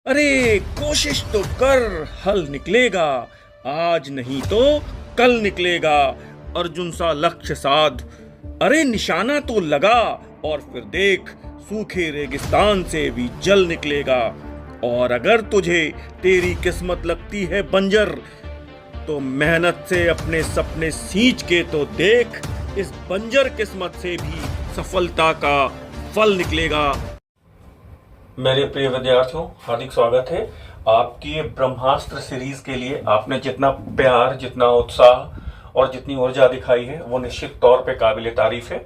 अरे कोशिश तो कर, हल निकलेगा। आज नहीं तो कल निकलेगा। अर्जुन सा लक्ष्य साध, अरे निशाना तो लगा। और फिर देख, सूखे रेगिस्तान से भी जल निकलेगा। और अगर तुझे तेरी किस्मत लगती है बंजर, तो मेहनत से अपने सपने सींच के तो देख, इस बंजर किस्मत से भी सफलता का फल निकलेगा। मेरे प्रिय विद्यार्थियों, हार्दिक स्वागत है आपकी ये ब्रह्मास्त्र सीरीज के लिए। आपने जितना प्यार, जितना उत्साह और जितनी ऊर्जा दिखाई है वो निश्चित तौर पे काबिले तारीफ है।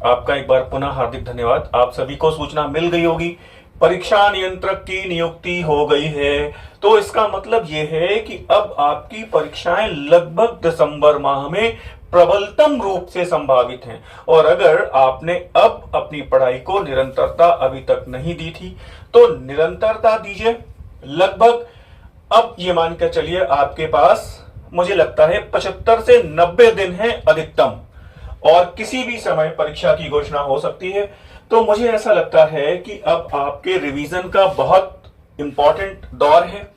आपका एक बार पुनः हार्दिक धन्यवाद। आप सभी को सूचना मिल गई होगी, परीक्षा नियंत्रक की नियुक्ति हो गई है। तो इसका मतलब ये है कि अब आपकी परीक्षाएं लगभग दिसंबर माह में प्रबलतम रूप से संभावित हैं। और अगर आपने अब अपनी पढ़ाई को निरंतरता अभी तक नहीं दी थी तो निरंतरता दीजिए। लगभग अब ये मान कर चलिए आपके पास, मुझे लगता है 75 से 90 दिन है अधिकतम, और किसी भी समय परीक्षा की घोषणा हो सकती है। तो मुझे ऐसा लगता है कि अब आपके रिवीजन का बहुत इंपॉर्टेंट दौर है।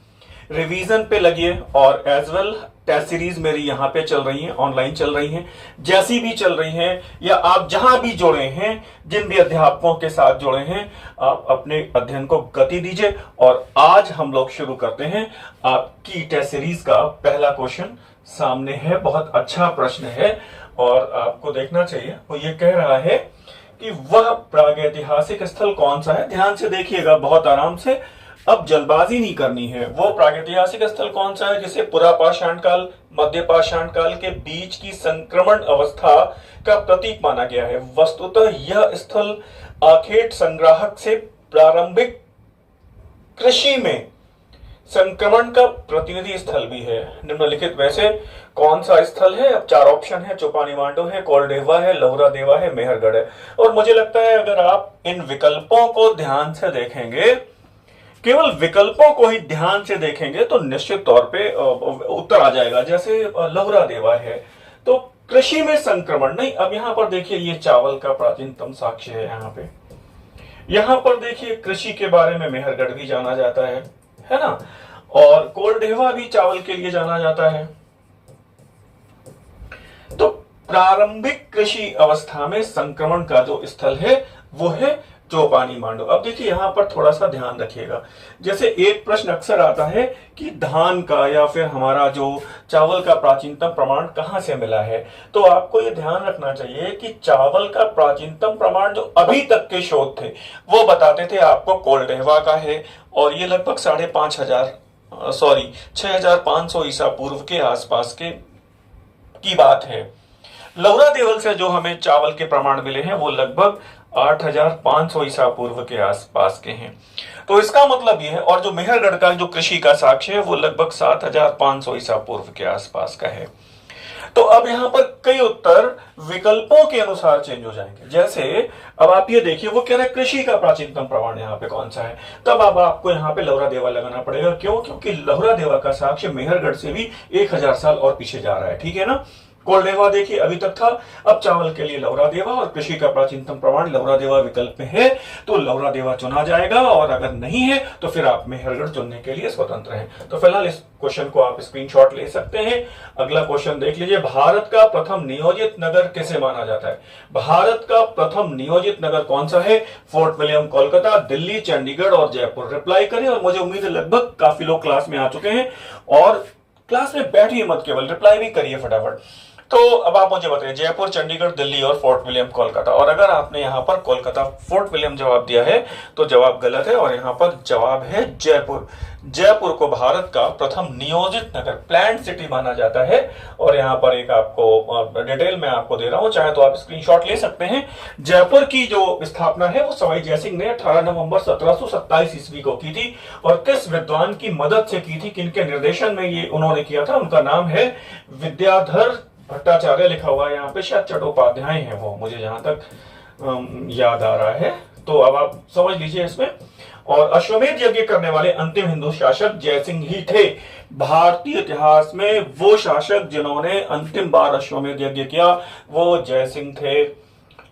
रिवीजन पे लगिए। और एज वेल टेस्ट सीरीज मेरी यहाँ पे चल रही है, ऑनलाइन चल रही हैं, जैसी भी चल रही हैं, या आप जहां भी जुड़े हैं, जिन भी अध्यापकों के साथ जुड़े हैं, आप अपने अध्ययन को गति दीजिए। और आज हम लोग शुरू करते हैं आपकी टेस्ट सीरीज का पहला क्वेश्चन। सामने है, बहुत अच्छा प्रश्न है और आपको देखना चाहिए। वो ये कह रहा है कि वह प्रागैतिहासिक स्थल कौन सा है। ध्यान से देखिएगा, बहुत आराम से, अब जल्दबाजी नहीं करनी है। वो प्रागैतिहासिक स्थल कौन सा है जिसे पुरापाषाण काल, मध्य पाषाण काल के बीच की संक्रमण अवस्था का प्रतीक माना गया है। वस्तुतः यह स्थल आखेट संग्राहक से प्रारंभिक कृषि में संक्रमण का प्रतिनिधि स्थल भी है। निम्नलिखित में से कौन सा स्थल है? अब 4 ऑप्शन है। चौपानी मांडो है, कोलडेवा है, लहुरा देवा है, मेहरगढ़ है। और मुझे लगता है अगर आप इन विकल्पों को ध्यान से देखेंगे, केवल विकल्पों को ही ध्यान से देखेंगे, तो निश्चित तौर पे उत्तर आ जाएगा। जैसे लहुरा देवा है तो कृषि में संक्रमण नहीं। अब यहां पर देखिए, ये चावल का प्राचीनतम साक्ष्य है। यहां पर देखिए, कृषि के बारे में मेहरगढ़ भी जाना जाता है ना। और कोलडेवा भी चावल के लिए जाना जाता है। तो प्रारंभिक कृषि अवस्था में संक्रमण का जो स्थल है वो है चौपानी मांडो। अब देखिए, यहां पर थोड़ा सा ध्यान रखिएगा। जैसे एक प्रश्न अक्सर आता है कि धान का या फिर हमारा जो चावल का प्राचीनतम प्रमाण कहां से मिला है, तो आपको ये ध्यान रखना चाहिए कि चावल का प्राचीनतम प्रमाण जो अभी तक के शोध थे वो बताते थे आपको कोलडेवा का है। और ये लगभग 6500 ईसा पूर्व के आसपास की बात है। लहुरा देवल से जो हमें चावल के प्रमाण मिले हैं वो लगभग 8500 ईसा पूर्व के आसपास के हैं। तो इसका मतलब यह है। और जो मेहरगढ़ का जो कृषि का साक्ष्य है वो लगभग 7500 ईसा पूर्व के आसपास का है। तो अब यहां पर कई उत्तर विकल्पों के अनुसार चेंज हो जाएंगे। जैसे अब आप ये देखिए, वो कह रहे हैं कृषि का प्राचीनतम प्रमाण यहाँ पे कौन सा है। तब अब आपको यहाँ पे लहुरा देवा लगाना पड़ेगा। क्यों? क्योंकि लहुरा देवा का साक्ष्य मेहरगढ़ से भी 1000 साल और पीछे जा रहा है। ठीक है ना। कोलडेवा देखिए अभी तक था, अब चावल के लिए लहुरा देवा, और कृषि का प्राचीनतम प्रमाण लहुरा देवा विकल्प में है, तो लहुरा देवा चुना जाएगा। और अगर नहीं है तो फिर आप मेहरगढ़ चुनने के लिए स्वतंत्र हैं। तो फिलहाल इस क्वेश्चन को आप स्क्रीनशॉट ले सकते हैं। अगला क्वेश्चन देख लीजिए। भारत का प्रथम नियोजित नगर किसे माना जाता है? भारत का प्रथम नियोजित नगर कौन सा है? फोर्ट विलियम कोलकाता, दिल्ली, चंडीगढ़ और जयपुर। रिप्लाई करें। और मुझे उम्मीद है लगभग काफी लोग क्लास में आ चुके हैं, और क्लास में बैठिए मत, केवल रिप्लाई भी करिए फटाफट। तो अब आप मुझे बताइए, जयपुर, चंडीगढ़, दिल्ली और फोर्ट विलियम कोलकाता। और अगर आपने यहाँ पर कोलकाता फोर्ट विलियम जवाब दिया है तो जवाब गलत है, और यहाँ पर जवाब है जयपुर। जयपुर को भारत का प्रथम नियोजित नगर, प्लान्ड सिटी माना जाता है। और यहाँ पर एक आपको डिटेल में आपको दे रहा हूँ, चाहे तो आप स्क्रीनशॉट ले सकते हैं। जयपुर की जो स्थापना है वो सवाई जयसिंह ने 18 नवंबर 1727 ईस्वी को की थी। और किस विद्वान की मदद से की थी, किनके निर्देशन में ये उन्होंने किया था? उनका नाम है विद्याधर भट्टाचार्य। लिखा हुआ है यहाँ पे, शायद चट्टोपाध्याय है वो, मुझे जहां तक याद आ रहा है। तो अब आप समझ लीजिए इसमें। और अश्वमेध यज्ञ करने वाले अंतिम हिंदू शासक जयसिंह ही थे। भारतीय इतिहास में वो शासक जिन्होंने अंतिम बार अश्वमेध यज्ञ किया वो जयसिंह थे।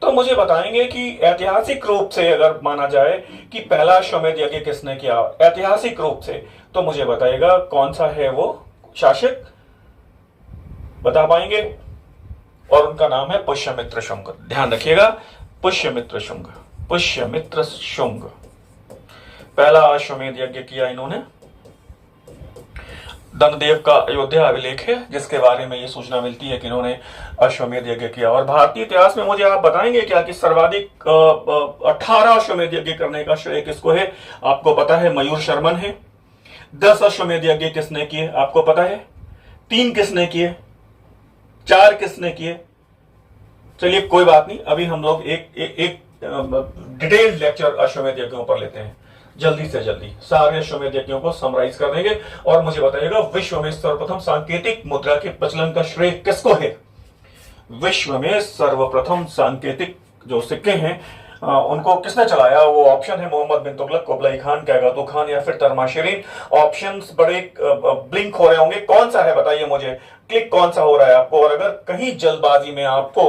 तो मुझे बताएंगे कि ऐतिहासिक रूप से अगर माना जाए कि पहला अश्वमेध यज्ञ किसने किया ऐतिहासिक रूप से, तो मुझे बताइएगा कौन सा है वो शासक, बता पाएंगे? और उनका नाम है पुष्यमित्र शुंग। ध्यान रखिएगा, पुष्यमित्र शुंग, पुष्यमित्र शुंग। पहला अश्वमेध यज्ञ किया इन्होंने। दंडदेव का अयोध्या अभिलेख है जिसके बारे में ये सूचना मिलती है कि इन्होंने अश्वमेध यज्ञ किया। और भारतीय इतिहास में मुझे आप बताएंगे क्या कि सर्वाधिक 18 अश्वमेध यज्ञ करने का श्रेय किसको है? आपको पता है मयूर शर्मन है। 10 अश्वमेध यज्ञ किसने किए आपको पता है? 3 किसने किए? 4 किसने किए? चलिए कोई बात नहीं, अभी हम लोग एक डिटेल्ड लेक्चर अश्वमेध यज्ञों पर लेते हैं। जल्दी से जल्दी सारे अश्वमेध यज्ञों को समराइज कर देंगे और मुझे बताइएगा विश्व में सर्वप्रथम सांकेतिक मुद्रा के प्रचलन का श्रेय किसको है? विश्व में सर्वप्रथम सांकेतिक जो सिक्के हैं उनको किसने चलाया? वो ऑप्शन है मोहम्मद बिन तुगलक, कुबलाई खान, कैगातो खान या फिर तरमाशिरीन। ऑप्शंस बड़े ब्लिंक हो रहे होंगे, कौन सा है बताइए मुझे, क्लिक कौन सा हो रहा है आपको? और अगर कहीं जल्दबाजी में आपको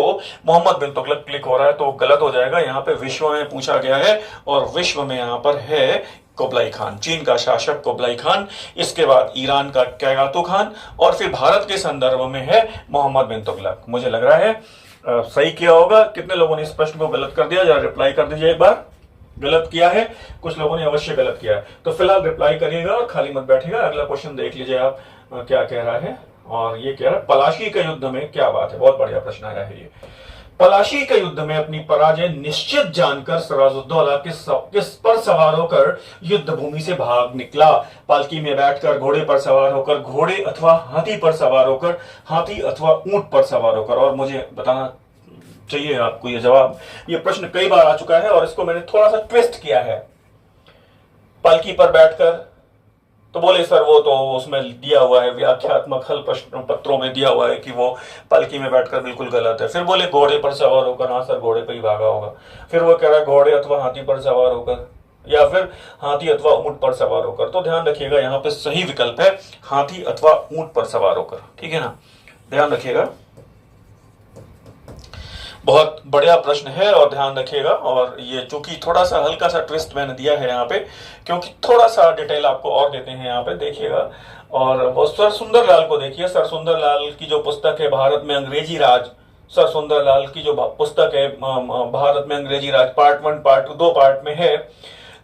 मोहम्मद बिन तुगलक क्लिक हो रहा है तो गलत हो जाएगा। यहाँ पे विश्व में पूछा गया है और विश्व में यहाँ पर है कुबलाई खान, चीन का शासक कुबलाई खान, इसके बाद ईरान का कैगातो खान और फिर भारत के संदर्भ में है मोहम्मद बिन तुगलक। मुझे लग रहा है सही किया होगा। कितने लोगों ने इस प्रश्न को गलत कर दिया? जरा रिप्लाई कर दीजिए एक बार। गलत किया है कुछ लोगों ने, अवश्य गलत किया है। तो फिलहाल रिप्लाई करिएगा और खाली मत बैठिएगा। अगला क्वेश्चन देख लीजिए आप क्या कह रहा है। और ये कह रहा है पलाशी के युद्ध में, क्या बात है, बहुत बढ़िया प्रश्न आया है ये। पलाशी के युद्ध में अपनी पराजय निश्चित जानकर सिराजुद्दौला किस पर सवार होकर युद्ध भूमि से भाग निकला? पालकी में बैठकर, घोड़े पर सवार होकर, घोड़े अथवा हाथी पर सवार होकर, हाथी अथवा ऊंट पर सवार होकर? और मुझे बताना चाहिए आपको ये जवाब। ये प्रश्न कई बार आ चुका है और इसको मैंने थोड़ा सा ट्विस्ट किया है। पालकी पर बैठकर, तो बोले सर वो तो उसमें दिया हुआ है, व्याख्यात्मक हल प्रश्न पत्रों में दिया हुआ है कि वो पालकी में बैठकर बिल्कुल गलत है। फिर बोले घोड़े पर सवार होकर, हाँ सर घोड़े पर ही भागा होगा। फिर वो कह रहा है घोड़े अथवा हाथी पर सवार होकर या फिर हाथी अथवा ऊंट पर सवार होकर। तो ध्यान रखिएगा यहाँ पे सही विकल्प है हाथी अथवा ऊंट पर सवार होकर, ठीक है ना, ध्यान रखिएगा। बहुत बढ़िया प्रश्न है और ध्यान रखिएगा। और ये चूंकि थोड़ा सा हल्का सा ट्विस्ट मैंने दिया है यहाँ पे, क्योंकि थोड़ा सा डिटेल आपको और देते हैं यहाँ पे, देखिएगा। और सर सुंदर लाल को देखिए, सर सुंदर लाल की जो पुस्तक है भारत में अंग्रेजी राज, सर सुंदर लाल की जो पुस्तक है भारत में अंग्रेजी राज, पार्ट 1 पार्ट 2 2 पार्ट में है,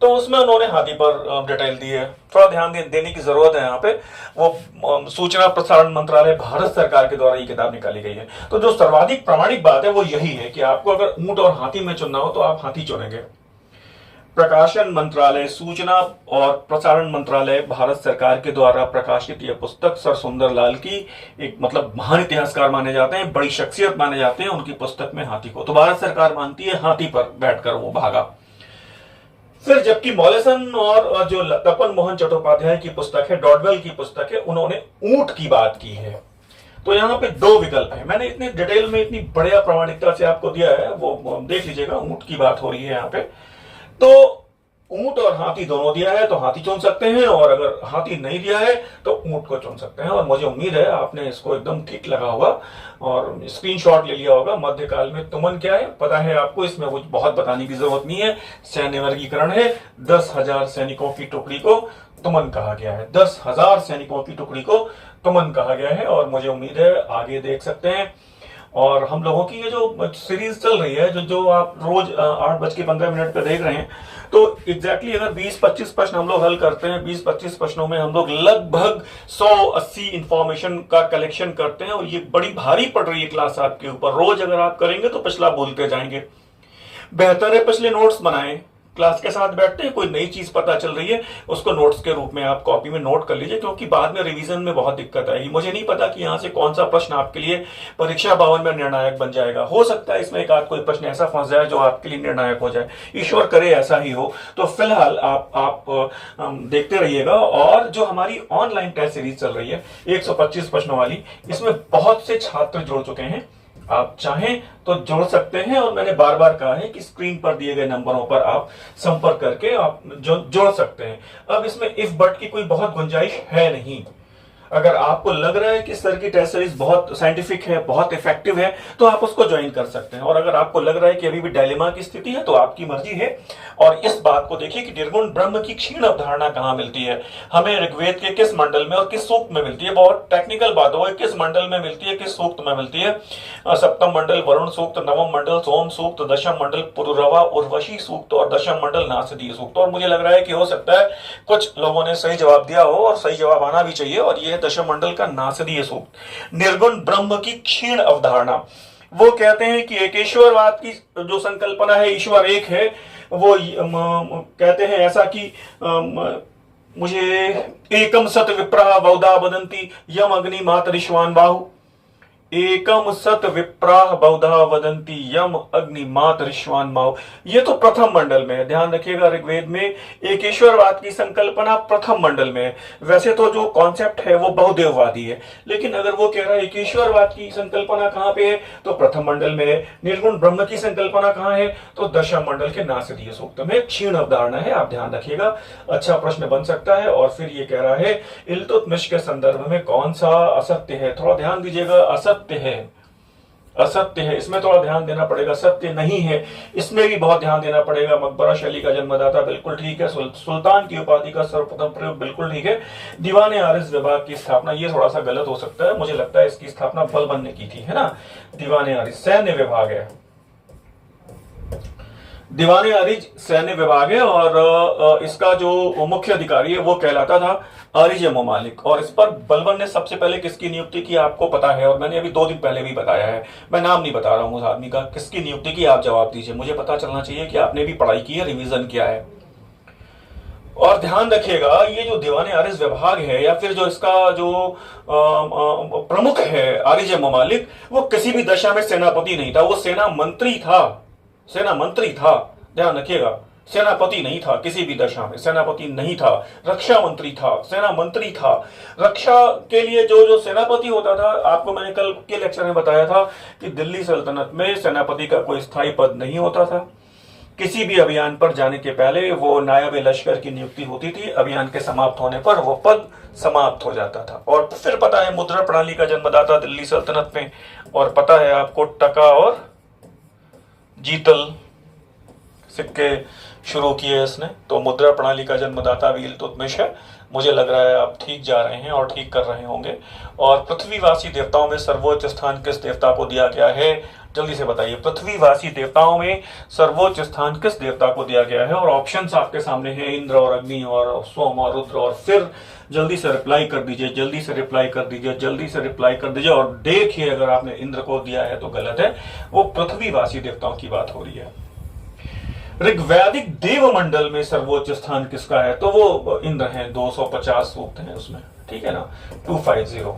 तो उसमें उन्होंने हाथी पर डिटेल दी है। थोड़ा ध्यान देने की जरूरत है यहाँ पे। वो सूचना प्रसारण मंत्रालय भारत सरकार के द्वारा ये किताब निकाली गई है। तो जो सर्वाधिक प्रामाणिक बात है वो यही है कि आपको अगर ऊंट और हाथी में चुनना हो तो आप हाथी चुनेंगे। प्रकाशन मंत्रालय, सूचना और प्रसारण मंत्रालय भारत सरकार के द्वारा प्रकाशित यह पुस्तक सर सुंदर लाल की, एक मतलब महान इतिहासकार माने जाते हैं, बड़ी शख्सियत माने जाते हैं, उनकी पुस्तक में हाथी को तो भारत सरकार मानती है हाथी पर बैठकर वो भागा। फिर जबकि मॉलेसन और जो तपन मोहन चट्टोपाध्याय की पुस्तक है, डॉडवेल की पुस्तक है, उन्होंने ऊंट की बात की है। तो यहाँ पे 2 विकल्प है। मैंने इतने डिटेल में इतनी बढ़िया प्रामाणिकता से आपको दिया है, वो देख लीजिएगा। ऊंट की बात हो रही है यहाँ पे, तो ऊंट और हाथी दोनों दिया है तो हाथी चुन सकते हैं, और अगर हाथी नहीं दिया है तो ऊंट को चुन सकते हैं। और मुझे उम्मीद है आपने इसको एकदम ठीक लगा होगा और स्क्रीनशॉट ले लिया होगा। मध्यकाल में तुमन क्या है पता है आपको, इसमें कुछ बहुत बताने की जरूरत नहीं है। सैन्य वर्गीकरण है, 10,000 सैनिकों की टुकड़ी को तुमन कहा गया है, 10,000 सैनिकों की टुकड़ी को तुमन कहा गया है। और मुझे उम्मीद है आगे देख सकते हैं। और हम लोगों की ये जो सीरीज चल रही है, जो आप रोज 8:15 पे देख रहे हैं, तो एग्जैक्टली अगर 20-25 प्रश्न हम लोग हल करते हैं, 20-25 प्रश्नों में हम लोग लगभग 180 इंफॉर्मेशन का कलेक्शन करते हैं। और ये बड़ी भारी पड़ रही है क्लास आपके ऊपर। रोज अगर आप करेंगे तो पिछला भूलते जाएंगे। बेहतर है पिछले नोट्स बनाएं, क्लास के साथ बैठते हैं, कोई नई चीज पता चल रही है उसको नोट्स के रूप में आप कॉपी में नोट कर लीजिए, क्योंकि बाद में रिवीजन में बहुत दिक्कत आएगी। मुझे नहीं पता कि यहाँ से कौन सा प्रश्न आपके लिए परीक्षा भवन में निर्णायक बन जाएगा। हो सकता है इसमें एक आध कोई प्रश्न ऐसा फंस जाए जो आपके लिए निर्णायक हो जाए, ईश्वर करे ऐसा ही हो। तो फिलहाल आप देखते रहिएगा। और जो हमारी ऑनलाइन टेस्ट सीरीज चल रही है 125 प्रश्नों वाली, इसमें बहुत से छात्र जुड़ चुके हैं। आप चाहें तो जोड़ सकते हैं, और मैंने बार बार कहा है कि स्क्रीन पर दिए गए नंबरों पर आप संपर्क करके आप जोड़ सकते हैं। अब इसमें इफ बट की कोई बहुत गुंजाइश है नहीं। अगर आपको लग रहा है कि सर की टेस्ट सीरीज बहुत साइंटिफिक है, बहुत इफेक्टिव है, तो आप उसको ज्वाइन कर सकते हैं। और अगर आपको लग रहा है कि अभी भी डायलेमा की स्थिति है, तो आपकी मर्जी है। और इस बात को देखिए कि निर्गुण ब्रह्म की क्षीण अवधारणा कहां मिलती है, हमें ऋग्वेद के किस मंडल में और किस सूक्त में मिलती है। बहुत टेक्निकल बात हो, किस मंडल में मिलती है, किस सूक्त में मिलती है। सप्तम मंडल वरुण सूक्त, नवम मंडल सोम सूक्त, दशम मंडल पुरुरवा उर्वशी सूक्त और दशम मंडल नासदीय सूक्त। और मुझे लग रहा है कि हो सकता है कुछ लोगों ने सही जवाब दिया हो, और सही जवाब आना भी चाहिए। और यह दशम मंडल का नासदीय सूक्त। निर्गुण ब्रह्म की क्षीण अवधारणा, वो कहते हैं कि एक ईश्वरवाद की जो संकल्पना है, ईश्वर एक है। वो कहते हैं ऐसा कि मुझे एकम सत विप्रा बहुधा वदंती यम अग्नि मातरिश्वान बाहु। एकम सत विप्राह बहुधा वदंती यम अग्नि मातरिश्वान माहु। ये तो प्रथम मंडल में है, ध्यान रखिएगा। ऋग्वेद में एक ईश्वरवाद की संकल्पना प्रथम मंडल में है। वैसे तो जो कॉन्सेप्ट है वो बहुदेववादी है, लेकिन अगर वो कह रहा है एक ईश्वरवाद की संकल्पना कहां पे है, तो प्रथम मंडल में है। निर्गुण ब्रह्म की संकल्पना कहां है, तो दशम मंडल के नासदीय सूक्त में। क्षीण अवधारणा है, आप ध्यान रखिएगा। अच्छा प्रश्न बन सकता है। और फिर ये कह रहा है इल्तुतमिश के संदर्भ में कौन सा असत्य है, थोड़ा ध्यान दीजिएगा। असत्य है, असत्य है, इसमें थोड़ा ध्यान देना पड़ेगा। सत्य नहीं है, इसमें भी बहुत ध्यान देना पड़ेगा। मकबरा शैली का जन्मदाता, बिल्कुल ठीक है। सुल्तान की उपाधि का सर्वप्रथम प्रयोग, बिल्कुल ठीक है। दीवाने आरिज विभाग की स्थापना, ये थोड़ा सा गलत हो सकता है, मुझे लगता है इसकी स्थापना बलबन ने की थी, है ना। दीवाने आरिज सैन्य विभाग है, दीवाने आरिज सैन्य विभाग है। और इसका जो मुख्य अधिकारी है वो कहलाता था आरिज ममालिक। और इस पर बलबन ने सबसे पहले किसकी नियुक्ति की आपको पता है, और मैंने अभी 2 दिन पहले भी बताया है। मैं नाम नहीं बता रहा हूं उस आदमी का, किसकी नियुक्ति की आप जवाब दीजिए। मुझे पता चलना चाहिए कि आपने भी पढ़ाई की है, रिवीजन किया है। और ध्यान रखिएगा, ये जो दीवाने आरिज विभाग है, या फिर जो इसका जो प्रमुख है आरिज ममालिक, वो किसी भी दशा में सेनापति नहीं था, वो सेना मंत्री था। सेना मंत्री था, ध्यान रखिएगा, सेनापति नहीं था। किसी भी दशा में सेनापति नहीं था। रक्षा मंत्री था, सेना मंत्री था। रक्षा के लिए जो जो सेनापति होता था, आपको मैंने कल के लेक्चर में बताया था कि दिल्ली सल्तनत में सेनापति का कोई स्थायी पद नहीं होता था। किसी भी अभियान पर जाने के पहले वो नायब लश्कर की नियुक्ति होती थी, अभियान के समाप्त होने पर वो पद समाप्त हो जाता था। और फिर पता है मुद्रा प्रणाली का जन्मदाता दिल्ली सल्तनत में, और पता है आपको टका और जीतल सिक्के शुरू किए इसने। तो मुद्रा प्रणाली का जन्मदाता भी इल्तुतमिश है। मुझे लग रहा है आप ठीक जा रहे हैं और ठीक कर रहे होंगे। और पृथ्वीवासी देवताओं में सर्वोच्च स्थान किस देवता को दिया गया है, जल्दी से बताइए। पृथ्वीवासी देवताओं में सर्वोच्च स्थान किस देवता को दिया गया है। और ऑप्शंस आपके सामने हैं, इंद्र और अग्नि और सोम और रुद्र। और फिर जल्दी से रिप्लाई कर दीजिए, जल्दी से रिप्लाई कर दीजिए, जल्दी से रिप्लाई कर दीजिए। और देखिए अगर आपने इंद्र को दिया है तो गलत है, वो पृथ्वीवासी देवताओं की बात हो रही है। ऋग्वैदिक देव मंडल में सर्वोच्च स्थान किसका है, तो वो इंद्र है। 250 सूक्त हैं उसमें, ठीक है ना, 250।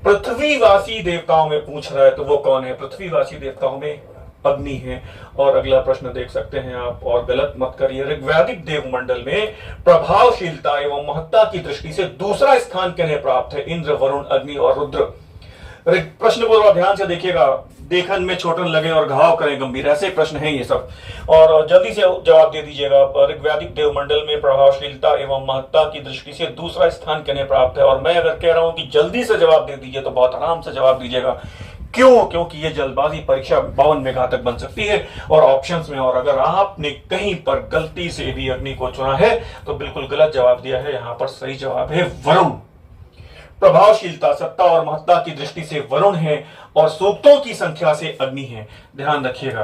पृथ्वीवासी देवताओं में पूछ रहा है तो वो कौन है, पृथ्वीवासी देवताओं में अग्नि है। और अगला प्रश्न देख सकते हैं आप, और गलत मत करिए। ऋग्वैदिक देव मंडल में प्रभावशीलता एवं महत्ता की दृष्टि से दूसरा स्थान किन्हें प्राप्त है, इंद्र, वरुण, अग्नि और रुद्र। प्रश्न को ध्यान से देखिएगा, देखन में छोटन लगे और घाव करें गंभीर, ऐसे प्रश्न हैं ये सब। और जल्दी से जवाब दे दीजिएगा। ऋग्वैदिक देव मंडल में प्रभावशीलता एवं महत्ता की दृष्टि से दूसरा स्थान किन्हें प्राप्त है। और मैं अगर कह रहा हूं कि जल्दी से जवाब दे दीजिए तो बहुत आराम से जवाब दीजिएगा। क्यों, क्योंकि ये जल्दबाजी परीक्षा 52 में घातक बन सकती है। और ऑप्शंस में, और अगर आपने कहीं पर गलती से भी अग्नि को चुना है तो बिल्कुल गलत जवाब दिया है। यहां पर सही जवाब है वरुण। प्रभावशीलता, सत्ता और महत्ता की दृष्टि से वरुण है, और सूक्तों की संख्या से अग्नि है। ध्यान रखिएगा,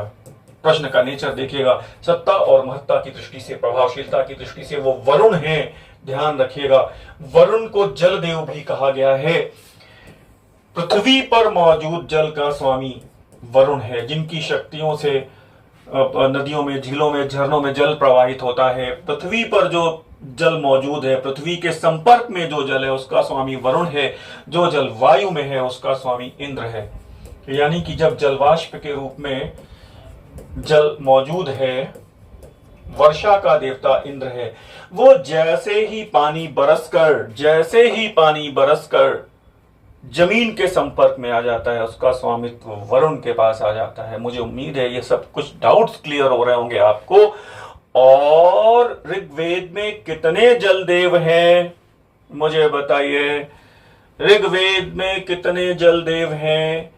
प्रश्न का नेचर देखिएगा। सत्ता और महत्ता की दृष्टि से, प्रभावशीलता की दृष्टि से वो वरुण है। ध्यान रखिएगा, वरुण को जल देव भी कहा गया है। पृथ्वी पर मौजूद जल का स्वामी वरुण है, जिनकी शक्तियों से नदियों में, झीलों में, झरनों में जल प्रवाहित होता है। पृथ्वी पर जो जल मौजूद है, पृथ्वी के संपर्क में जो जल है उसका स्वामी वरुण है। जो जल वायु में है उसका स्वामी इंद्र है। यानी कि जब जलवाष्प के रूप में जल मौजूद है, वर्षा का देवता इंद्र है। वो जैसे ही पानी बरसकर जमीन के संपर्क में आ जाता है, उसका स्वामित्व वरुण के पास आ जाता है। मुझे उम्मीद है ये सब कुछ डाउट्स क्लियर हो रहे होंगे आपको। और ऋग्वेद में कितने जलदेव हैं, मुझे बताइए ऋग्वेद में कितने जल देव हैं?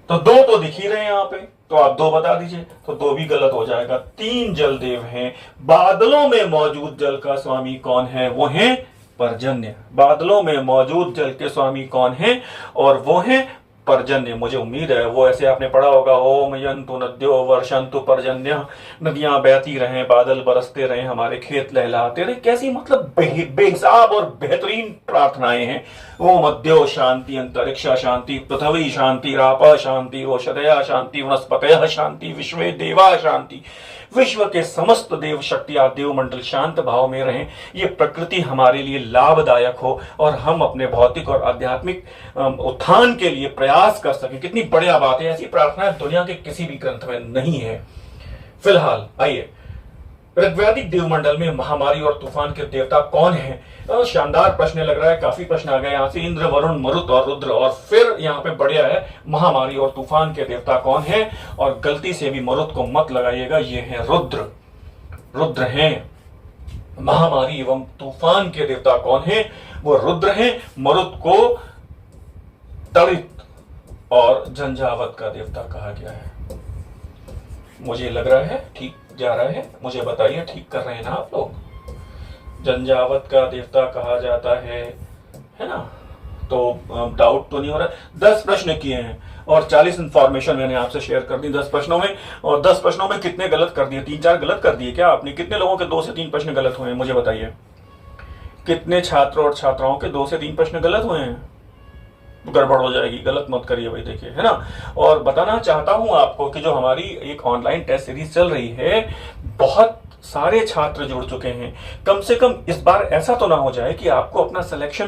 तो दो तो दिख ही रहे हैं यहाँ पे, तो आप दो बता दीजिए। तो दो भी गलत हो जाएगा, तीन जल देव हैं। बादलों में मौजूद जल का स्वामी कौन है? वो है पर्जन्य। बादलों में मौजूद जल के स्वामी कौन है? और वो है पर्जन्य। मुझे उम्मीद है वो ऐसे आपने पढ़ा होगा, ओम यंतु नद्यो वर्षंतु पर्जन्य, नदियां बहती रहें, बादल बरसते रहें, हमारे खेत लहलाते रहे। कैसी मतलब बेहिसाब और बेहतरीन प्रार्थनाएं हैं। ओम अद्यो शांति, अंतरिक्ष शांति, पृथ्वी शांति, रापा शांति, औषधया शांति, वनस्पतयः शांति, विश्वे देवा शांति। विश्व के समस्त देव शक्तियां देवमंडल शांत भाव में रहें, ये प्रकृति हमारे लिए लाभदायक हो और हम अपने भौतिक और आध्यात्मिक उत्थान के लिए प्रयास कर सकें। कितनी बढ़िया बात है। ऐसी प्रार्थना दुनिया के किसी भी ग्रंथ में नहीं है। फिलहाल आइए, ऋग्वैदिक देवमंडल में महामारी और तूफान के देवता कौन है? शानदार प्रश्न लग रहा है, काफी प्रश्न आ गए यहाँ से। इंद्र, वरुण, मरुत और रुद्र। और फिर यहाँ पे बढ़िया है, महामारी और तूफान के देवता कौन है? और गलती से भी मरुत को मत लगाइएगा, ये है रुद्र। रुद्र हैं। महामारी एवं तूफान के देवता कौन है? वो रुद्र हैं। मरुत को तड़ित और झंझावत का देवता कहा गया है। मुझे लग रहा है ठीक जा रहा है, मुझे बताइए ठीक कर रहे हैं ना आप लोग? झंझावत का देवता कहा जाता है ना? तो डाउट तो नहीं हो रहा। 10 प्रश्न किए हैं और 40 इंफॉर्मेशन मैंने आपसे शेयर कर दी 10 प्रश्नों में। और 10 प्रश्नों में कितने गलत कर दिए? 3-4 गलत कर दिए क्या आपने? कितने लोगों के 2 से 3 प्रश्न गलत हुए हैं मुझे बताइए? कितने छात्रों और छात्राओं के 2 से 3 प्रश्न गलत हुए हैं? गड़बड़ हो जाएगी, गलत मत करिए भाई, देखिए, है ना। और बताना चाहता हूं आपको कि जो हमारी एक ऑनलाइन टेस्ट सीरीज चल रही है, बहुत सारे छात्र जुड़ चुके हैं। कम से कम इस बार ऐसा तो ना हो जाए कि आपको अपना सिलेक्शन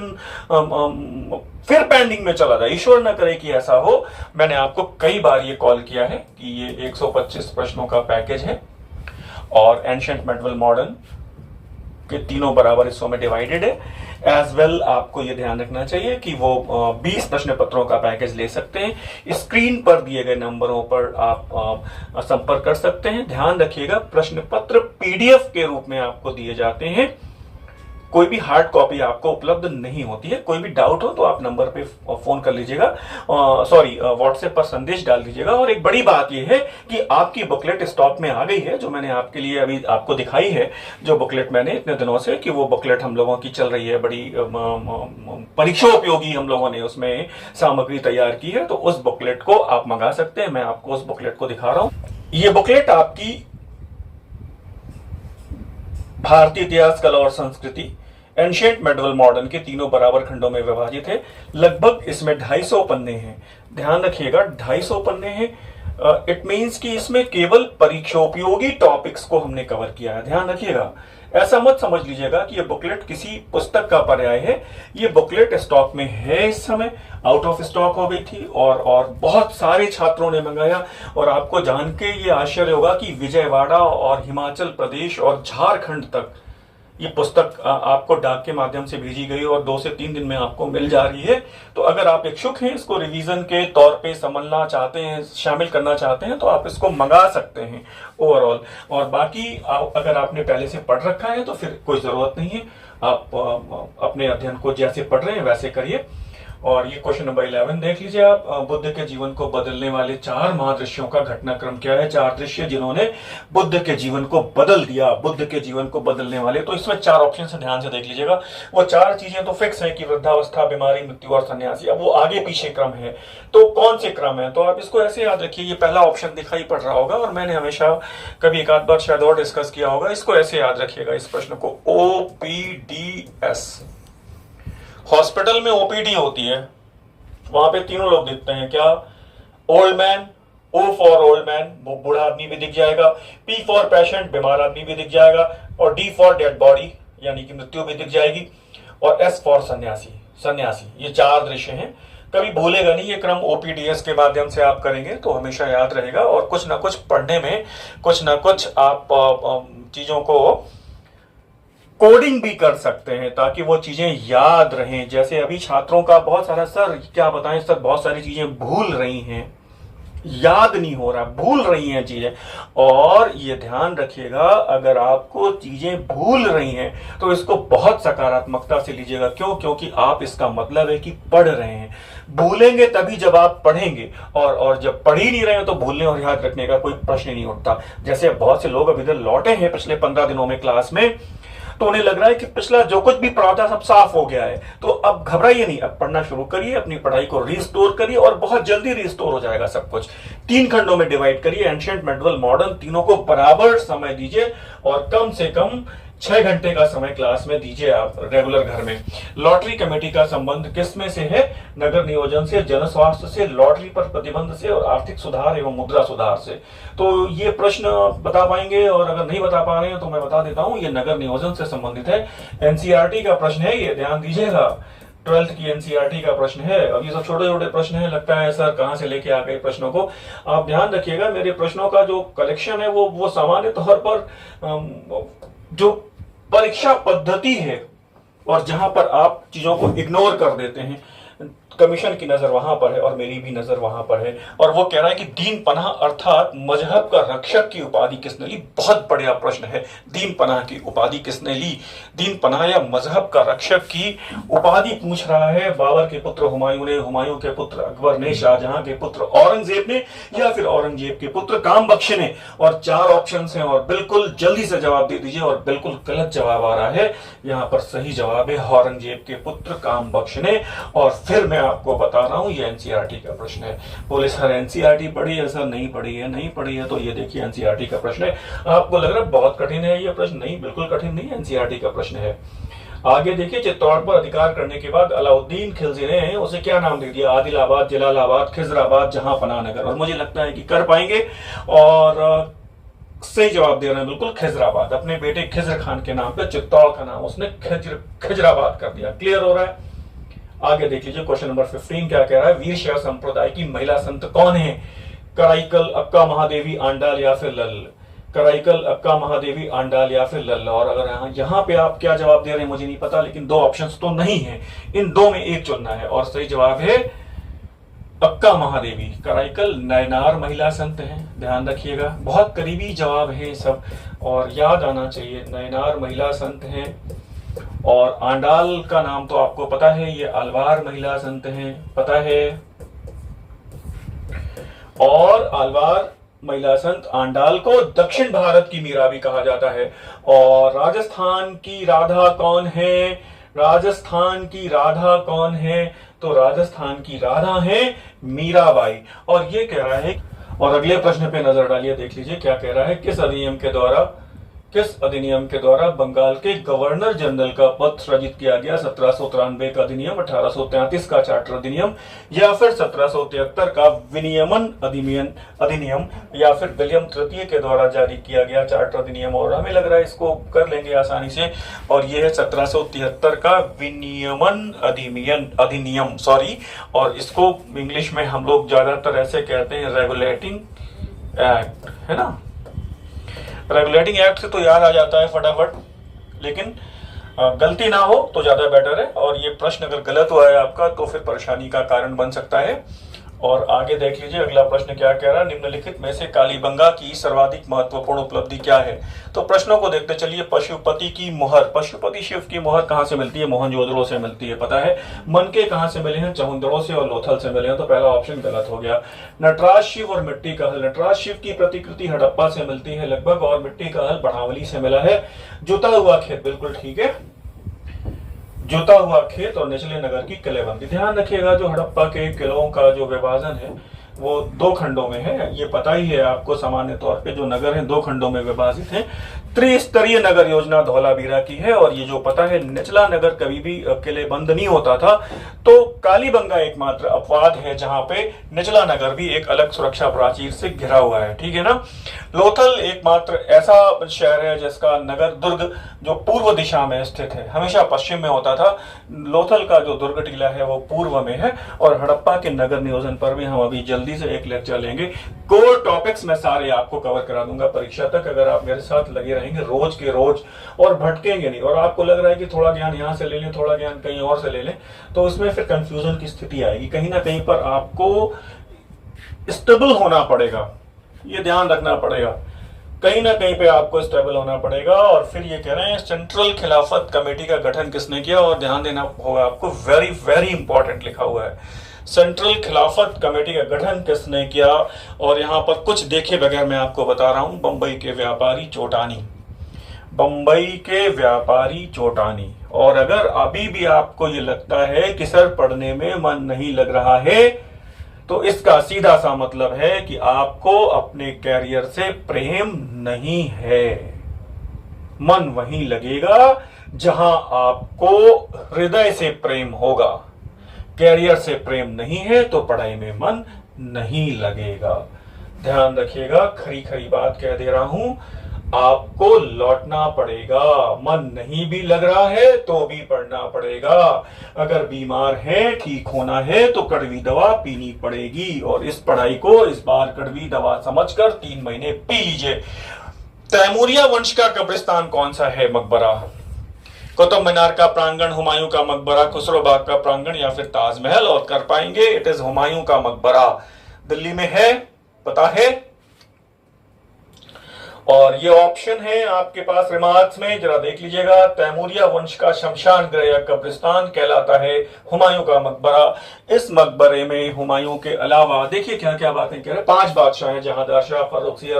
फिर पेंडिंग में चला जाए। ईश्वर ना करे कि ऐसा हो। मैंने आपको कई बार ये कॉल किया है कि ये 125 प्रश्नों का पैकेज है और एंशिएंट, मेडिवल, मॉडर्न के तीनों बराबर हिस्सों में डिवाइडेड है। एज वेल आपको यह ध्यान रखना चाहिए कि वो 20 प्रश्न पत्रों का पैकेज ले सकते हैं। स्क्रीन पर दिए गए नंबरों पर आप संपर्क कर सकते हैं। ध्यान रखिएगा, प्रश्न पत्र पीडीएफ के रूप में आपको दिए जाते हैं, कोई भी हार्ड कॉपी आपको उपलब्ध नहीं होती है। कोई भी डाउट हो तो आप नंबर पे फोन कर लीजिएगा, व्हाट्सएप पर संदेश डाल दीजिएगा। और एक बड़ी बात यह है कि आपकी बुकलेट स्टॉक में आ गई है, जो मैंने आपके लिए अभी आपको दिखाई है, जो बुकलेट मैंने इतने दिनों से कि वो बुकलेट हम लोगों की चल रही है, बड़ी परीक्षा उपयोगी हम लोगों ने उसमें सामग्री तैयार की है। तो उस बुकलेट को आप मंगा सकते हैं। मैं आपको उस बुकलेट को दिखा रहा हूं। ये बुकलेट आपकी भारतीय इतिहास, कला और संस्कृति, एंशिएंट, मेडिवल, मॉडर्न के तीनों बराबर खंडों में विभाजित है। लगभग इसमें 250 पन्ने हैं। ध्यान रखिएगा, 250 पन्ने हैं। इट मींस कि इसमें केवल परीक्षोपयोगी टॉपिक्स को हमने कवर किया है। ध्यान रखिएगा, ऐसा मत समझ लीजिएगा कि ये बुकलेट किसी पुस्तक का पर्याय है। ये बुकलेट स्टॉक में है, इस समय आउट ऑफ स्टॉक हो गई थी और बहुत सारे छात्रों ने मंगाया। और आपको जान के ये आश्चर्य होगा कि विजयवाड़ा और हिमाचल प्रदेश और झारखंड तक ये पुस्तक आपको डाक के माध्यम से भेजी गई और 2 से 3 दिन में आपको मिल जा रही है। तो अगर आप इच्छुक हैं, इसको रिवीजन के तौर पे समझना चाहते हैं, शामिल करना चाहते हैं, तो आप इसको मंगा सकते हैं ओवरऑल। और बाकी अगर आपने पहले से पढ़ रखा है तो फिर कोई जरूरत नहीं है, आप अपने अध्ययन को जैसे पढ़ रहे हैं वैसे करिए। और ये क्वेश्चन नंबर 11 देख लीजिए आप। बुद्ध के जीवन को बदलने वाले 4 महादृश्यों का घटनाक्रम क्या है? 4 दृश्य जिन्होंने बुद्ध के जीवन को बदल दिया, बुद्ध के जीवन को बदलने वाले। तो इसमें 4 ऑप्शन से ध्यान से देख लीजिएगा। वो 4 चीजें तो फिक्स है कि वृद्धावस्था, बीमारी, मृत्यु और सन्यासी। अब वो आगे पीछे क्रम है, तो कौन से क्रम है? तो आप इसको ऐसे याद रखिए, ये पहला ऑप्शन दिखाई पड़ रहा होगा और मैंने हमेशा कभी एक आध बार शायद और डिस्कस किया होगा। इसको ऐसे याद रखिएगा, इस प्रश्न को, OPDS। हॉस्पिटल में ओपीडी होती है, वहां पे तीनों लोग दिखते हैं क्या? Old man, O for old man, वो बूढ़ा आदमी भी दिख जाएगा। P फॉर पेशेंट, बीमार आदमी भी दिख जाएगा। और D फॉर डेड बॉडी, यानी कि मृत्यु भी दिख जाएगी। और S फॉर सन्यासी, सन्यासी। ये 4 दृश्य हैं। कभी भूलेगा नहीं, ये क्रम OPDS के माध्यम से आप करेंगे तो हमेशा याद रहेगा। और कुछ ना कुछ पढ़ने में, कुछ ना कुछ आप चीजों को कोडिंग भी कर सकते हैं ताकि वो चीजें याद रहें। जैसे अभी छात्रों का बहुत सारा, सर क्या बताएं सर, बहुत सारी चीजें भूल रही हैं, याद नहीं हो रहा, भूल रही हैं चीजें। और ये ध्यान रखिएगा, अगर आपको चीजें भूल रही हैं तो इसको बहुत सकारात्मकता से लीजिएगा। क्यों? क्योंकि आप, इसका मतलब है कि पढ़ रहे हैं। भूलेंगे तभी जब आप पढ़ेंगे, और जब पढ़ ही नहीं रहे हो तो भूलने और याद रखने का कोई प्रश्न नहीं उठता। जैसे बहुत से लोग अब इधर लौटे हैं पिछले 15 दिनों में क्लास में, तो उन्हें लग रहा है कि पिछला जो कुछ भी पढ़ा था सब साफ हो गया है। तो अब घबराइए नहीं, अब पढ़ना शुरू करिए, अपनी पढ़ाई को रिस्टोर करिए और बहुत जल्दी रिस्टोर हो जाएगा सब कुछ। 3 खंडों में डिवाइड करिए, एंशिएंट, मेडिवल, मॉडर्न, तीनों को बराबर समय दीजिए और कम से कम 6 घंटे का समय क्लास में दीजिए आप रेगुलर घर में। लॉटरी कमेटी का संबंध किस में से है? नगर नियोजन से, जन स्वास्थ्य से, लॉटरी पर प्रतिबंध से और आर्थिक सुधार एवं मुद्रा सुधार से। तो ये प्रश्न बता पाएंगे, और अगर नहीं बता पा रहे हैं तो मैं बता देता हूं, ये नगर नियोजन से संबंधित है। एनसीईआरटी का प्रश्न है, ये ध्यान दीजिएगा। 12th की एनसीईआरटी का प्रश्न है। अब ये सब छोटे छोटे प्रश्न है, लगता है सर कहां से लेके आ गए प्रश्नों को। आप ध्यान रखिएगा, मेरे प्रश्नों का जो कलेक्शन है वो सामान्य तौर पर जो परीक्षा पद्धति है और जहां पर आप चीजों को इग्नोर कर देते हैं, कमीशन की नजर वहां पर है और मेरी भी नजर वहां पर है। और वो कह रहा है कि दीन पनाह अर्थात मजहब का रक्षक की उपाधि किसने ली? बहुत बढ़िया प्रश्न है। दीन पनाह की उपाधि किसने ली? दीन पनाह या मजहब का रक्षक की उपाधि पूछ रहा है। बाबर के पुत्र हुमायूं ने, हुमायूं के पुत्र अकबर ने, शाहजहां के पुत्र औरंगजेब ने, या फिर औरंगजेब के पुत्र काम बख्श ने। और 4 ऑप्शन हैं और बिल्कुल जल्दी से जवाब दे दीजिए। और बिल्कुल गलत जवाब आ रहा है, यहां पर सही जवाब है औरंगजेब के पुत्र काम बख्श ने। और फिर मैं आपको बता रहा हूं, ये एनसीईआरटी का प्रश्न है। बोले सर एनसीईआरटी पढ़ी है? सर नहीं पढ़ी है। नहीं पढ़ी है तो ये देखिए एनसीईआरटी का प्रश्न है। आपको लग रहा है बहुत कठिन है ये प्रश्न, नहीं, बिल्कुल कठिन नहीं, एनसीईआरटी का प्रश्न है। आगे देखिए, चित्तौड़ पर अधिकार करने के बाद अलाउद्दीन खिलजी ने उसे क्या नाम दे दिया? आदिलाबाद, जलालाबाद, खिजराबाद, जहांपनाह नगर। और मुझे लगता है कि कर पाएंगे और सही जवाब दे रहे हैं बिल्कुल, खिजराबाद। अपने बेटे खिजर खान के नाम पे चित्तौड़ का नाम उसने खिजराबाद कर दिया। क्लियर हो रहा है? आगे देख लीजिए, क्वेश्चन नंबर 15 क्या कह रहा है? वीर शैव संप्रदाय की महिला संत कौन है? कराईकल, अक्का महादेवी, आंडाल या फिर लल्ल? कराईकल, अक्का महादेवी, आंडाल या फिर लल्ल? और अगर यहाँ पे आप क्या जवाब दे रहे हैं मुझे नहीं पता, लेकिन 2 ऑप्शंस तो नहीं है, इन 2 में एक चुनना है। और सही जवाब है अक्का महादेवी। कराईकल नयनार महिला संत हैं, ध्यान रखिएगा, बहुत करीबी जवाब है सब और याद आना चाहिए। नयनार महिला संत हैं। और आंडाल का नाम तो आपको पता है, ये अलवार महिला संत हैं, पता है। और अलवार महिला संत आंडाल को दक्षिण भारत की मीरा भी कहा जाता है। और राजस्थान की राधा कौन है? राजस्थान की राधा कौन है? तो राजस्थान की राधा है मीराबाई। और ये कह रहा है, और अगले प्रश्न पे नजर डालिए, देख लीजिए क्या कह रहा है। किस अधिनियम के द्वारा बंगाल के गवर्नर जनरल का पद सृजित किया गया? 1793 का अधिनियम, 1833 का चार्टर अधिनियम, या फिर 1773 का विनियमन अधिनियम, या फिर विलियम तृतीय के द्वारा जारी किया गया चार्टर अधिनियम। और हमें लग रहा है इसको कर लेंगे आसानी से, और यह है 1773 का विनियमन अधिनियम, सॉरी। और इसको इंग्लिश में हम लोग ज्यादातर ऐसे कहते हैं रेगुलेटिंग एक्ट, है ना। रेगुलेटिंग एक्ट से तो याद आ जाता है फटाफट, लेकिन गलती ना हो तो ज्यादा बेटर है। और ये प्रश्न अगर गलत हुआ है आपका तो फिर परेशानी का कारण बन सकता है। और आगे देख लीजिए, अगला प्रश्न क्या कह रहा है? निम्नलिखित में से कालीबंगा की सर्वाधिक महत्वपूर्ण उपलब्धि क्या है? तो प्रश्नों को देखते चलिए। पशुपति की मोहर, पशुपति शिव की मोहर कहां से मिलती है? मोहनजोदड़ो से मिलती है, पता है। मनके कहां से मिले हैं? चमुंदड़ो से और लोथल से मिले हैं, तो पहला ऑप्शन गलत हो गया। नटराज शिव और मिट्टी का हल, नटराज शिव की प्रतिकृति हड़प्पा से मिलती है लगभग, और मिट्टी का हल बढ़ावली से मिला है। जुता हुआ खेत, बिल्कुल ठीक है, जुता हुआ खेत और निचले नगर की किलेबंदी। ध्यान रखिएगा, जो हड़प्पा के किलों का जो विभाजन है वो 2 खंडों में है, ये पता ही है आपको। सामान्य तौर पे जो नगर हैं 2 खंडों में विभाजित हैं। त्रिस्तरीय नगर योजना धौलावीरा की है। और ये जो पता है, निचला नगर कभी भी किलेबंद नहीं होता था। तो कालीबंगा एकमात्र अपवाद है जहां पे निचला नगर भी एक अलग सुरक्षा प्राचीर से घिरा हुआ है, ठीक है ना। लोथल एकमात्र ऐसा शहर है जिसका नगर दुर्ग जो पूर्व दिशा में स्थित है, हमेशा पश्चिम में होता था। लोथल का जो दुर्ग टीला है वो पूर्व में है। और हड़प्पा के नगर नियोजन पर भी हम अभी जल्दी से एक लेक्चर लेंगे। कोर टॉपिक्स मैं सारे आपको कवर करा दूंगा परीक्षा तक, अगर आप मेरे साथ लगे रहेंगे रोज के रोज और भटकेंगे नहीं। और आपको लग रहा है कि थोड़ा ज्ञान यहां से ले लें, थोड़ा ज्ञान कहीं और से ले लें, तो उसमें फिर कंफ्यूजन की स्थिति आएगी। कहीं ना कहीं पर आपको स्टेबल होना पड़ेगा, ये ध्यान रखना पड़ेगा, कहीं ना कहीं पे आपको स्टेबल होना पड़ेगा। और फिर ये कह रहे हैं सेंट्रल खिलाफत कमेटी का गठन किसने किया, और ध्यान देना होगा आपको, वेरी वेरी इंपॉर्टेंट लिखा हुआ है, सेंट्रल खिलाफत कमेटी का गठन किसने किया। और यहां पर कुछ देखे बगैर मैं आपको बता रहा हूं, बंबई के व्यापारी चोटानी, बंबई के व्यापारी चोटानी। और अगर अभी भी आपको ये लगता है कि सर पढ़ने में मन नहीं लग रहा है, तो इसका सीधा सा मतलब है कि आपको अपने कैरियर से प्रेम नहीं है। मन वहीं लगेगा जहां आपको हृदय से प्रेम होगा। कैरियर से प्रेम नहीं है तो पढ़ाई में मन नहीं लगेगा। ध्यान रखिएगा, खरी खरी बात कह दे रहा हूं, आपको लौटना पड़ेगा। मन नहीं भी लग रहा है तो भी पढ़ना पड़ेगा। अगर बीमार है, ठीक होना है तो कड़वी दवा पीनी पड़ेगी। और इस पढ़ाई को इस बार कड़वी दवा समझकर 3 महीने पी लीजिए। तैमूरिया वंश का कब्रिस्तान कौन सा है? मकबरा, कुतुब मीनार का प्रांगण, हुमायूं का मकबरा, खुसरो बाग का प्रांगण, या फिर ताजमहल। और कर पाएंगे, इट इज हुमायूं का मकबरा, दिल्ली में है, पता है। और ये ऑप्शन है आपके पास रिमार्क्स में, जरा देख लीजिएगा। तैमूरिया वंश का शमशान गृह या कब्रिस्तान कहलाता है हुमायूं का मकबरा। इस मकबरे में हुमायूं के अलावा देखिए क्या क्या बातें कह रहे हैं। 5 बादशाह हैं, जहांदार शाह, फर्रुखसिया,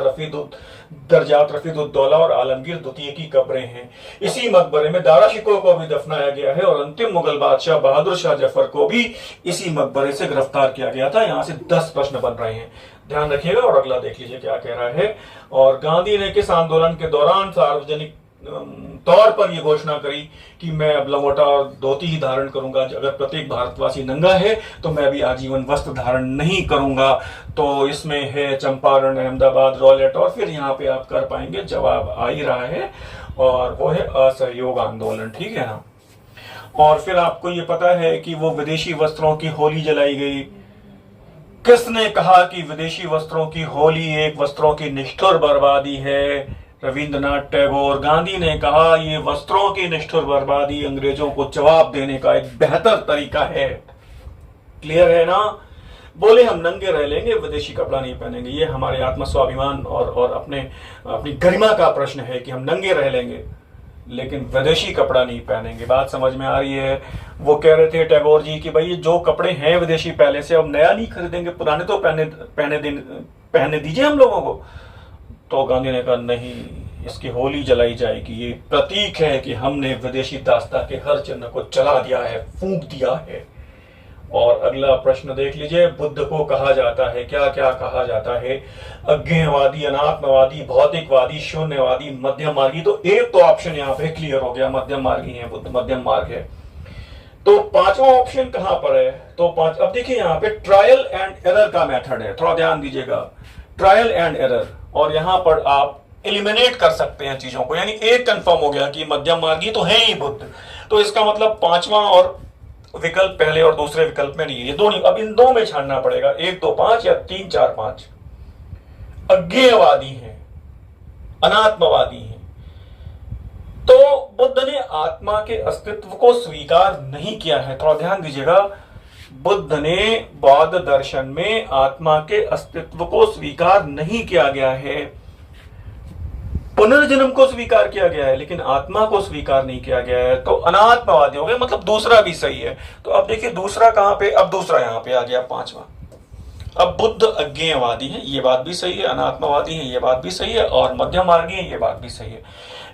दरजात, रफीदुद्दौला और आलमगीर द्वितीय की कब्रें हैं। इसी मकबरे में दारा शिकोह को भी दफनाया गया है और अंतिम मुगल बादशाह बहादुर शाह जफर को भी इसी मकबरे से गिरफ्तार किया गया था। यहां से 10 प्रश्न बन रहे हैं, ध्यान रखिएगा। और अगला देख लीजिए क्या कह रहा है। और गांधी ने किस आंदोलन के दौरान सार्वजनिक तौर पर यह घोषणा करी कि मैं अब लंगोटा और धोती ही धारण करूंगा, अगर प्रत्येक भारतवासी नंगा है तो मैं भी आजीवन वस्त्र धारण नहीं करूंगा। तो इसमें है चंपारण, अहमदाबाद, रॉलेट। और फिर यहाँ पे आप कर पाएंगे, जवाब आ ही रहा है, और वो है असहयोग आंदोलन, ठीक है ना। और फिर आपको ये पता है कि वो विदेशी वस्त्रों की होली जलाई गई। किसने कहा कि विदेशी वस्त्रों की होली एक वस्त्रों की निष्ठुर बर्बादी है? रविंद्रनाथ टैगोर। गांधी ने कहा ये वस्त्रों की निष्ठुर बर्बादी अंग्रेजों को जवाब देने का एक बेहतर तरीका है। क्लियर है ना। बोले हम नंगे रह लेंगे, विदेशी कपड़ा नहीं पहनेंगे। ये हमारे आत्मस्वाभिमान और अपनी गरिमा का प्रश्न है कि हम नंगे रह लेंगे लेकिन विदेशी कपड़ा नहीं पहनेंगे। बात समझ में आ रही है। वो कह रहे थे टैगोर जी कि भाई जो कपड़े हैं विदेशी पहले से, अब नया नहीं खरीदेंगे, पुराने तो पहने दीजिए हम लोगों को। तो गांधी ने कहा नहीं, इसकी होली जलाई जाएगी। ये प्रतीक है कि हमने विदेशी दास्ता के हर चिन्ह को जला दिया है, फूंक दिया है। और अगला प्रश्न देख लीजिए। बुद्ध को कहा जाता है, क्या क्या कहा जाता है? अज्ञेयवादी, अनात्मवादी, भौतिकवादी, शून्यवादी, मध्यम मार्गी। तो एक तो ऑप्शन यहाँ पे क्लियर हो गया, मध्यम मार्गी है बुद्ध, मध्यम मार्ग है। तो 5वां ऑप्शन कहां पर है? तो अब देखिए यहाँ पे ट्रायल एंड एरर का मेथड है, थोड़ा ध्यान दीजिएगा। ट्रायल एंड एरर, और यहां पर आप एलिमिनेट कर सकते हैं चीजों को। यानी एक कंफर्म हो गया कि मध्यम मार्गी तो है ही बुद्ध, तो इसका मतलब 5वां और विकल्प पहले और दूसरे विकल्प में नहीं है, ये दोनों। अब इन दो में छानना पड़ेगा, 1 2 5 या 3 4 5। अज्ञेयवादी है, अनात्मवादी है। तो बुद्ध ने आत्मा के अस्तित्व को स्वीकार नहीं किया है। थोड़ा ध्यान दीजिएगा। बुद्ध ने बौद्ध दर्शन में आत्मा के अस्तित्व को स्वीकार नहीं किया गया है। पुनर्जन्म को स्वीकार किया गया है लेकिन आत्मा को स्वीकार नहीं किया गया है। तो अनात्मवादी हो गया, मतलब दूसरा भी सही है। तो अब देखिए दूसरा कहां पे? अब दूसरा यहां पे आ गया 5वां। अब बुद्ध अज्ञेयवादी है, ये बात भी सही है। अनात्मवादी है, ये बात भी सही है। और मध्यम मार्गी है, ये बात भी सही है।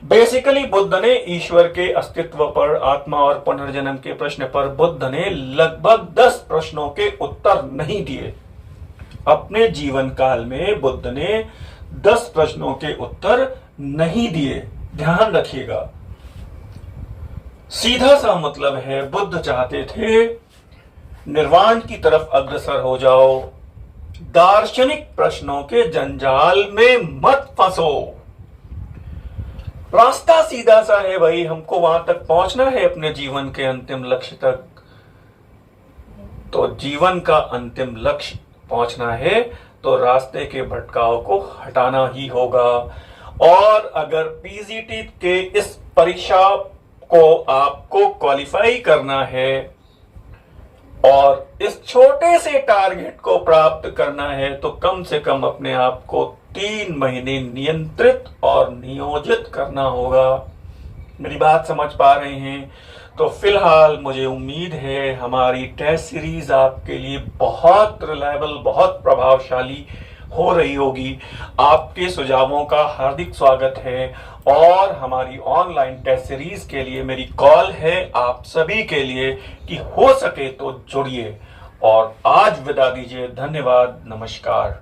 बेसिकली बुद्ध ने ईश्वर के अस्तित्व पर, आत्मा और पुनर्जन्म के प्रश्न पर बुद्ध ने लगभग 10 प्रश्नों के उत्तर नहीं दिए। अपने जीवन काल में बुद्ध ने 10 प्रश्नों के उत्तर नहीं दिए, ध्यान रखिएगा। सीधा सा मतलब है बुद्ध चाहते थे निर्वाण की तरफ अग्रसर हो जाओ, दार्शनिक प्रश्नों के जंजाल में मत फंसो। रास्ता सीधा सा है भाई, हमको वहां तक पहुंचना है अपने जीवन के अंतिम लक्ष्य तक। तो जीवन का अंतिम लक्ष्य पहुंचना है तो रास्ते के भटकाव को हटाना ही होगा। और अगर पीजीटी के इस परीक्षा को आपको क्वालिफाई करना है और इस छोटे से टारगेट को प्राप्त करना है तो कम से कम अपने आप को 3 महीने नियंत्रित और नियोजित करना होगा। मेरी बात समझ पा रहे हैं? तो फिलहाल मुझे उम्मीद है हमारी टेस्ट सीरीज आपके लिए बहुत रिलायबल, बहुत प्रभावशाली हो रही होगी। आपके सुझावों का हार्दिक स्वागत है और हमारी ऑनलाइन टेस्ट सीरीज के लिए मेरी कॉल है आप सभी के लिए कि हो सके तो जुड़िए। और आज विदा दीजिए। धन्यवाद, नमस्कार।